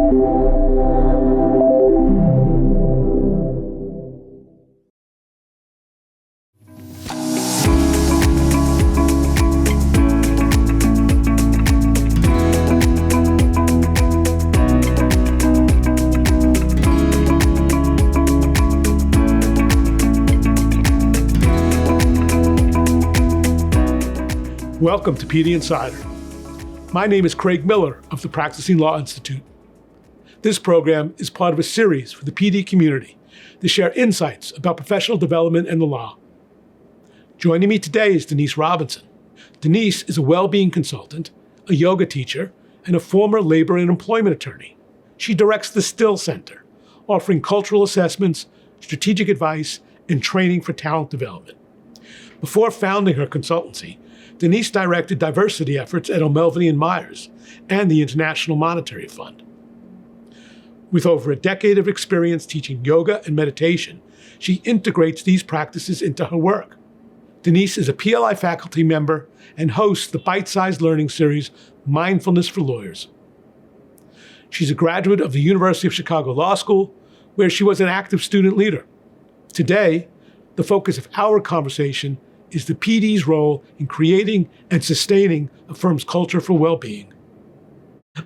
Welcome to PD Insider. My name is Craig Miller of the Practising Law Institute. This program is part of a series for the PD community to share insights about professional development and the law. Joining me today is Denise Robinson. Denise is a well-being consultant, a yoga teacher, and a former labor and employment attorney. She directs the Still Center, offering cultural assessments, strategic advice, and training for talent development. Before founding her consultancy, Denise directed diversity efforts at O'Melveny & Myers and the International Monetary Fund. With over a decade of experience teaching yoga and meditation, she integrates these practices into her work. Denise is a PLI faculty member and hosts the bite-sized learning series, Mindfulness for Lawyers. She's a graduate of the University of Chicago Law School, where she was an active student leader. Today, the focus of our conversation is the PD's role in creating and sustaining a firm's culture for well-being.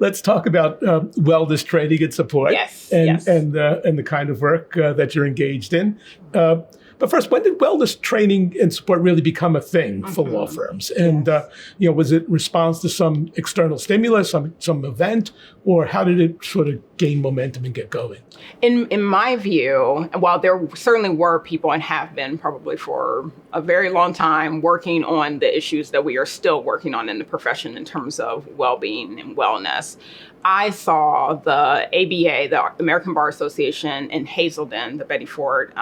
Let's talk about wellness training and support, and the kind of work that you're engaged in. But first, when did wellness training and support really become a thing for law firms? And was it response to some external stimulus, some event, or how did it sort of gain momentum and get going? In my view, while there certainly were people and have been probably for a very long time working on the issues that we are still working on in the profession in terms of well-being and wellness, I saw the ABA, the American Bar Association in Hazelden, the Betty Ford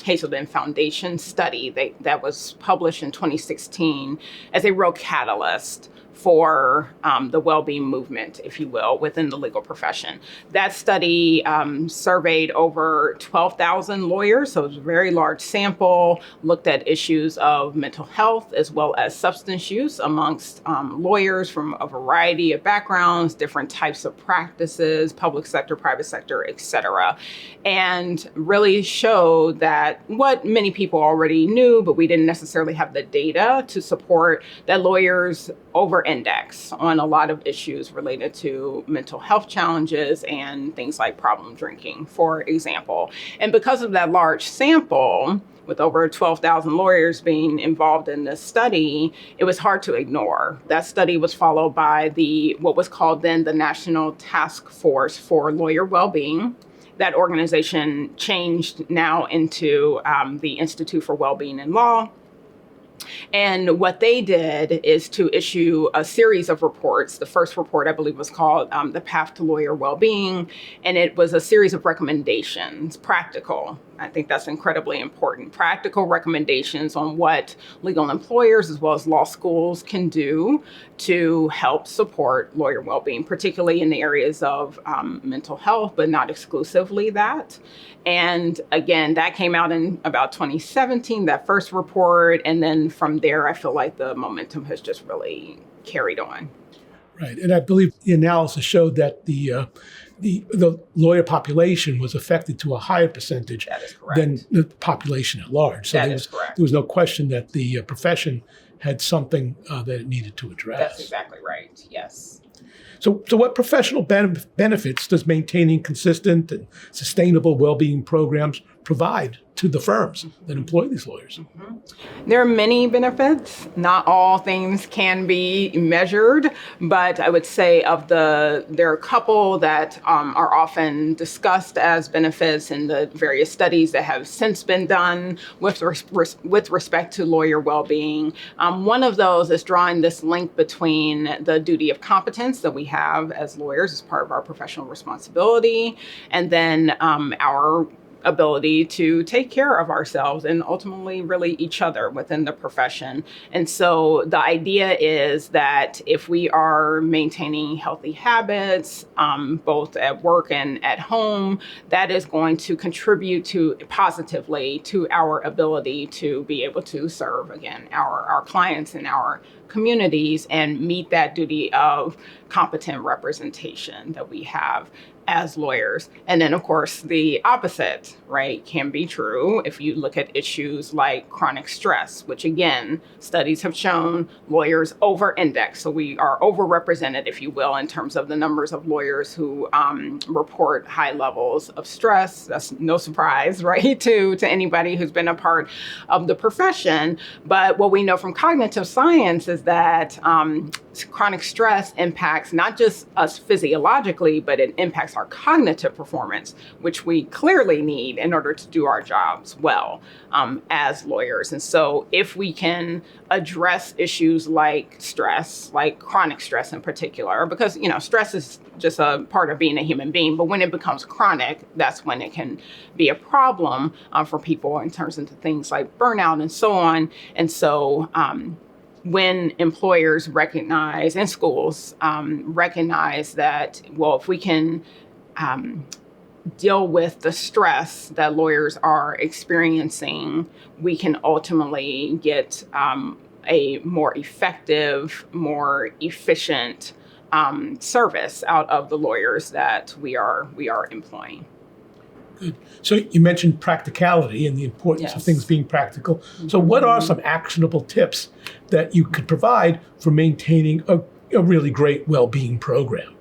Hazelden Foundation study that was published in 2016 as a real catalyst for the well-being movement, if you will, within the legal profession. That study surveyed over 12,000 lawyers, so it was a very large sample, looked at issues of mental health as well as substance use amongst lawyers from a variety of backgrounds, different types of practices, public sector, private sector, et cetera, and really showed that what many people already knew, but we didn't necessarily have the data to support, that lawyers over-index on a lot of issues related to mental health challenges and things like problem drinking, for example. And because of that large sample, with over 12,000 lawyers being involved in this study, it was hard to ignore. That study was followed by what was called then the National Task Force for Lawyer Wellbeing. That organization changed now into the Institute for Wellbeing in Law. And what they did is to issue a series of reports. The first report, I believe, was called The Path to Lawyer Wellbeing, and it was a series of recommendations, practical. I think that's incredibly important. Practical recommendations on what legal employers as well as law schools can do to help support lawyer well-being, particularly in the areas of mental health, but not exclusively that. And again, that came out in about 2017, that first report. And then from there, I feel like the momentum has just really carried on. Right. And I believe the analysis showed that the lawyer population was affected to a higher percentage than the population at large. So there was no question that the profession had something that it needed to address. That's exactly right. Yes. So what professional benefits does maintaining consistent and sustainable well-being programs provide to the firms that employ these lawyers? There are many benefits. Not all things can be measured, but I would say there are a couple that are often discussed as benefits in the various studies that have since been done with respect to lawyer well-being. One of those is drawing this link between the duty of competence that we have as lawyers as part of our professional responsibility, and then our ability to take care of ourselves and ultimately really each other within the profession. And so the idea is that if we are maintaining healthy habits, both at work and at home, that is going to contribute positively to our ability to be able to serve, again, our clients and our communities and meet that duty of competent representation that we have as lawyers. And then, of course, the opposite, right, can be true if you look at issues like chronic stress, which, again, studies have shown lawyers over-index. So we are overrepresented, if you will, in terms of the numbers of lawyers who report high levels of stress. That's no surprise, right, to anybody who's been a part of the profession. But what we know from cognitive science is that chronic stress impacts not just us physiologically, but it impacts our cognitive performance, which we clearly need in order to do our jobs well as lawyers. And so if we can address issues like stress, like chronic stress in particular, because, stress is just a part of being a human being, but when it becomes chronic, that's when it can be a problem for people in terms of things like burnout and so on. And so when employers recognize, and schools recognize that, well, if we can deal with the stress that lawyers are experiencing, we can ultimately get a more effective, more efficient service out of the lawyers that we are employing. Good. So you mentioned practicality and the importance of things being practical. So what are some actionable tips that you could provide for maintaining a really great well-being program?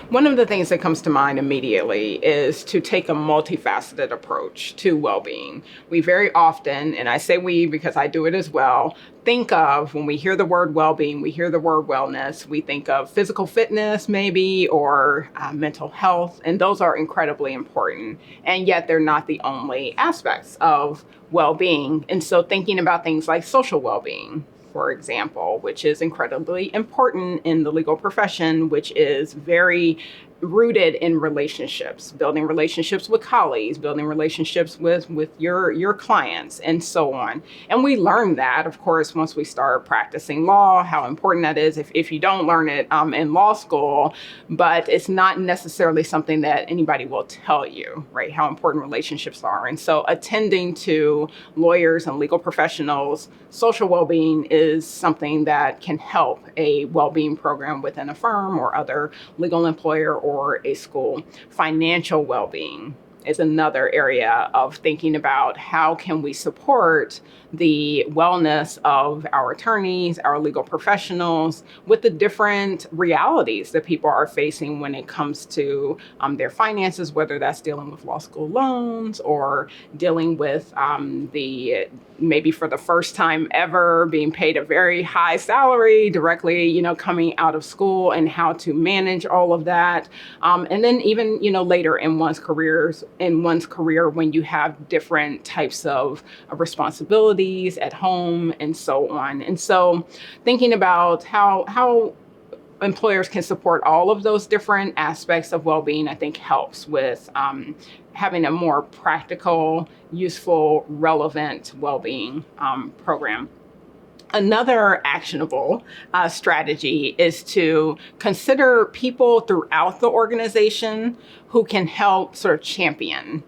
One of the things that comes to mind immediately is to take a multifaceted approach to well-being. We very often, and I say we because I do it as well, think of, when we hear the word well-being, we hear the word wellness, we think of physical fitness maybe, or mental health, and those are incredibly important. And yet they're not the only aspects of well-being. And so thinking about things like social well-being, for example, which is incredibly important in the legal profession, which is very rooted in relationships, building relationships with colleagues, building relationships with your clients, and so on. And we learn that, of course, once we start practicing law, how important that is if you don't learn it in law school, but it's not necessarily something that anybody will tell you, right, how important relationships are. And so attending to lawyers and legal professionals, social well-being is something that can help a well-being program within a firm or other legal employer or a school. Financial well-being is another area of thinking about how can we support the wellness of our attorneys, our legal professionals, with the different realities that people are facing when it comes to their finances, whether that's dealing with law school loans or dealing with maybe for the first time ever being paid a very high salary directly, coming out of school, and how to manage all of that. And then even, later in one's career, when you have different types of responsibilities at home and so on. And so thinking about how employers can support all of those different aspects of well-being, I think helps with having a more practical, useful, relevant well-being program. Another actionable strategy is to consider people throughout the organization who can help sort of champion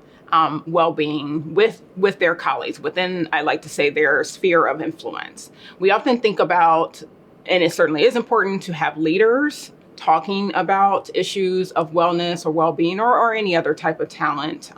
well-being with their colleagues within, I like to say, their sphere of influence. We often think about, and it certainly is important to have leaders talking about issues of wellness or well-being or any other type of talent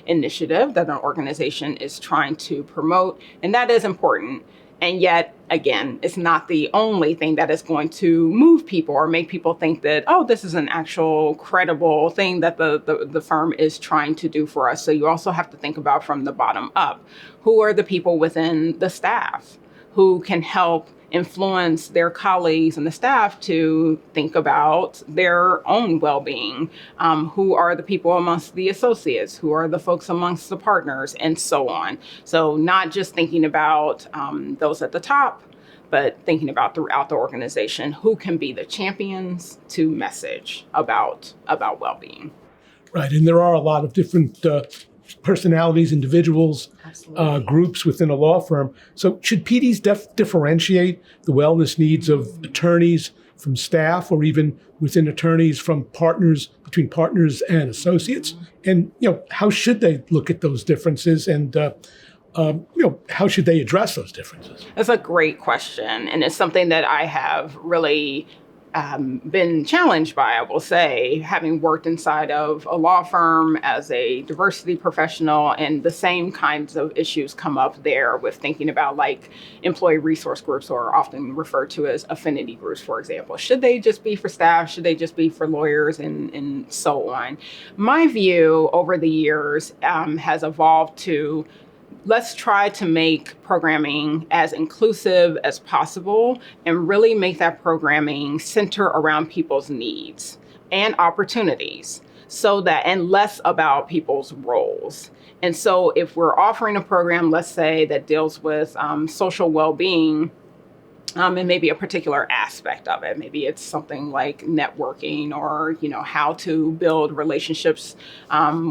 initiative that an organization is trying to promote. And that is important. And yet, again, it's not the only thing that is going to move people or make people think that, oh, this is an actual credible thing that the firm is trying to do for us. So you also have to think about from the bottom up. Who are the people within the staff who can help influence their colleagues and the staff to think about their own well-being? Who are the people amongst the associates? Who are the folks amongst the partners, and so on? So not just thinking about those at the top, but thinking about throughout the organization who can be the champions to message about well-being. Right, and there are a lot of different personalities, individuals, groups within a law firm. So should PDs differentiate the wellness needs of attorneys from staff, or even within attorneys from partners, between partners and associates? And, how should they look at those differences, and how should they address those differences? That's a great question. And it's something that I have really been challenged by, I will say, having worked inside of a law firm as a diversity professional, and the same kinds of issues come up there with thinking about like employee resource groups, or often referred to as affinity groups, for example. Should they just be for staff? Should they just be for lawyers, and so on? My view over the years has evolved to, let's try to make programming as inclusive as possible and really make that programming center around people's needs and opportunities, and less about people's roles. And so if we're offering a program, let's say, that deals with social well-being, and maybe a particular aspect of it. Maybe it's something like networking, or, how to build relationships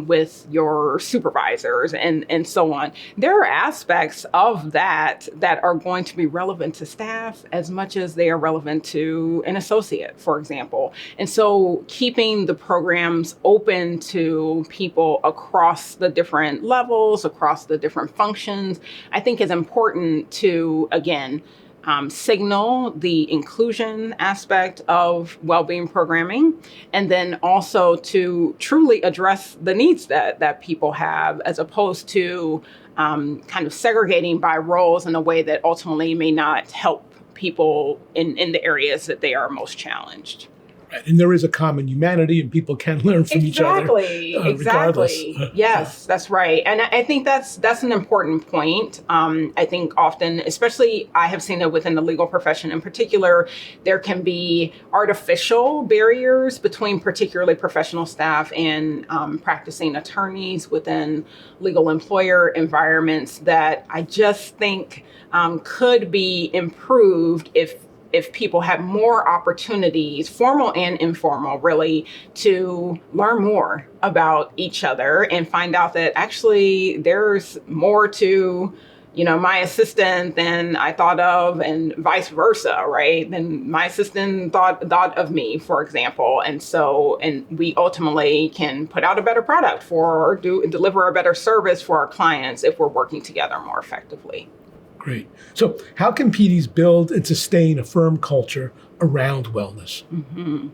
with your supervisors, and so on. There are aspects of that are going to be relevant to staff as much as they are relevant to an associate, for example. And so keeping the programs open to people across the different levels, across the different functions, I think is important to, again, signal the inclusion aspect of well-being programming, and then also to truly address the needs that people have, as opposed to kind of segregating by roles in a way that ultimately may not help people in the areas that they are most challenged. Right. And there is a common humanity, and people can learn from each other. Exactly. Yes, that's right. And I think that's an important point. I think often, especially I have seen it within the legal profession in particular, there can be artificial barriers between particularly professional staff and practicing attorneys within legal employer environments that I just think could be improved if people have more opportunities, formal and informal, really, to learn more about each other and find out that actually there's more to, my assistant than I thought of, and vice versa, right? Then my assistant thought of me, for example. And we ultimately can put out a better product deliver a better service for our clients if we're working together more effectively. Great. So how can PDs build and sustain a firm culture around wellness? Mm-hmm.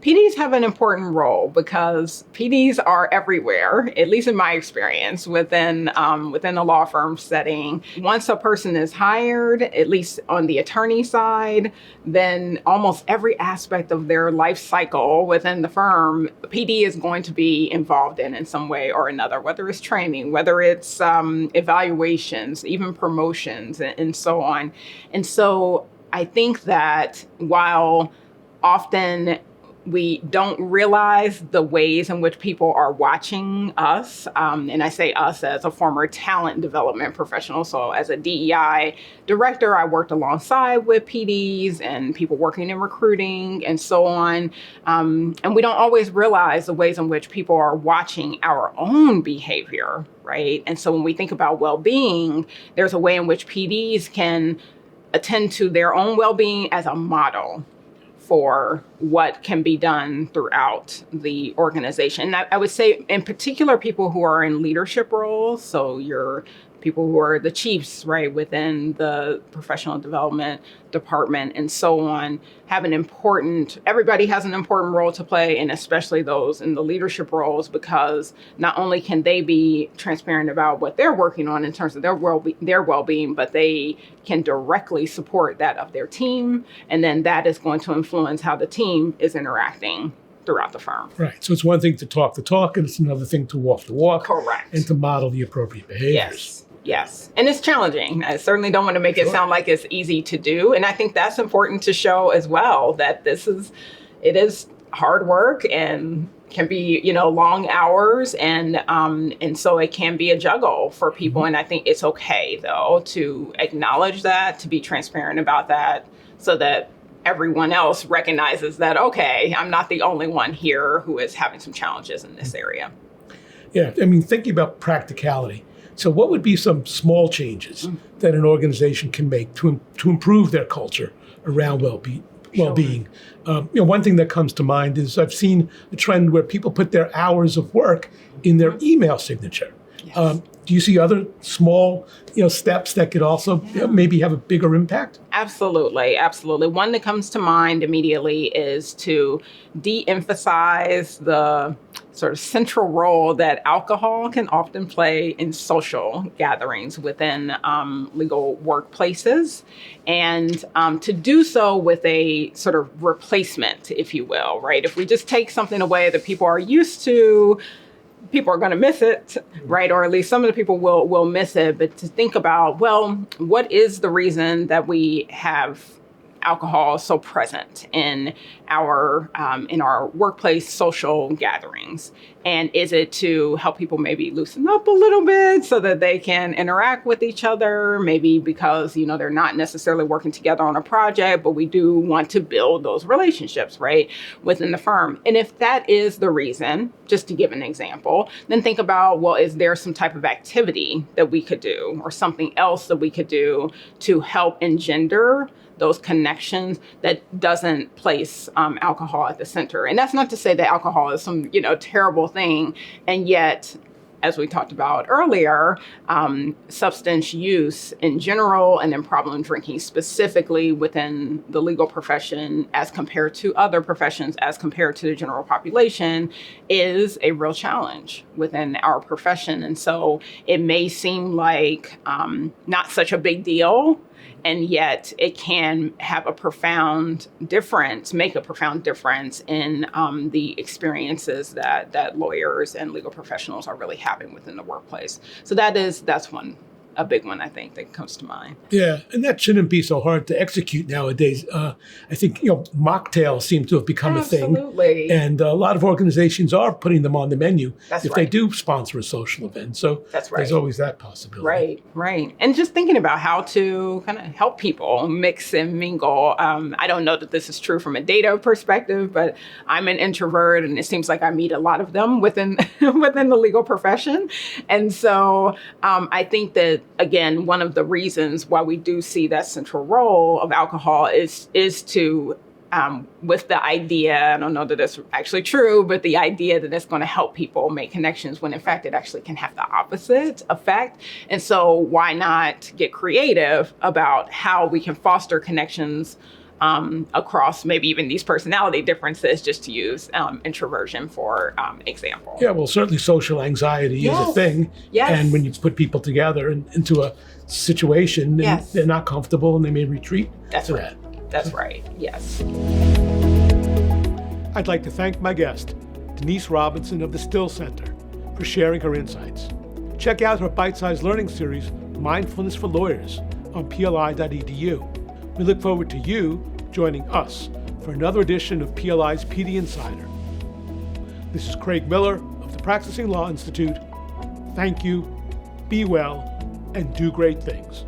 PDs have an important role because PDs are everywhere, at least in my experience, within a law firm setting. Once a person is hired, at least on the attorney side, then almost every aspect of their life cycle within the firm, PD is going to be involved in some way or another, whether it's training, whether it's evaluations, even promotions, and so on. And so I think that while often we don't realize the ways in which people are watching us. And I say us as a former talent development professional. So as a DEI director, I worked alongside with PDs and people working in recruiting and so on. And we don't always realize the ways in which people are watching our own behavior, right? And so when we think about well-being, there's a way in which PDs can attend to their own well-being as a model for what can be done throughout the organization. And I would say in particular, people who are in leadership roles, so your people who are the chiefs, right, within the professional development department and so on, everybody has an important role to play, and especially those in the leadership roles, because not only can they be transparent about what they're working on in terms of their well-being, but they can directly support that of their team. And then that is going to influence how the team is interacting throughout the firm. Right. So it's one thing to talk the talk, and it's another thing to walk the walk. Correct. And to model the appropriate behaviors. Yes. And it's challenging. I certainly don't want to make it sound like it's easy to do. And I think that's important to show as well, that it is hard work and can be, long hours. And so it can be a juggle for people. And I think it's okay, though, to acknowledge that, to be transparent about that, so that everyone else recognizes that, okay, I'm not the only one here who is having some challenges in this area. Yeah, I mean, thinking about practicality. So what would be some small changes that an organization can make to improve their culture around well-being? One thing that comes to mind is I've seen a trend where people put their hours of work in their email signature. Yes. Do you see other small, steps that could also maybe have a bigger impact? Absolutely, absolutely. One that comes to mind immediately is to de-emphasize the sort of central role that alcohol can often play in social gatherings within legal workplaces, and to do so with a sort of replacement, if you will, right? If we just take something away that people are used to, people are going to miss it, right? Or at least some of the people will miss it. But to think about, well, what is the reason that we have alcohol so present in our workplace social gatherings? And is it to help people maybe loosen up a little bit so that they can interact with each other? Maybe because, they're not necessarily working together on a project, but we do want to build those relationships, right, within the firm. And if that is the reason, just to give an example, then think about, well, is there some type of activity that we could do or something else that we could do to help engender those connections that doesn't place alcohol at the center? And that's not to say that alcohol is some, terrible thing. And yet, as we talked about earlier, substance use in general, and then problem drinking specifically within the legal profession as compared to other professions, as compared to the general population, is a real challenge within our profession. And so it may seem like not such a big deal, and yet it can have a profound difference, make a profound difference in the experiences that lawyers and legal professionals are really having within the workplace. So that's a big one, I think, that comes to mind. Yeah, and that shouldn't be so hard to execute nowadays. I think, mocktails seem to have become a thing. Absolutely. And a lot of organizations are putting them on the menu That's if right. they do sponsor a social event. So That's right. there's always that possibility. Right. And just thinking about how to kind of help people mix and mingle. I don't know that this is true from a data perspective, but I'm an introvert, and it seems like I meet a lot of them within the legal profession. And so I think that, again, one of the reasons why we do see that central role of alcohol is to, with the idea, I don't know that that's actually true, but the idea that it's going to help people make connections when in fact it actually can have the opposite effect. And so why not get creative about how we can foster connections across maybe even these personality differences, just to use introversion for example. Yeah, well, certainly social anxiety is a thing. Yes. And when you put people together into a situation, and they're not comfortable and they may retreat. That's right. That's right. Yes. I'd like to thank my guest, Denise Robinson of the Still Center, for sharing her insights. Check out her bite-sized learning series, Mindfulness for Lawyers, on PLI.edu. We look forward to you joining us for another edition of PLI's PD Insider. This is Craig Miller of the Practising Law Institute. Thank you, be well, and do great things.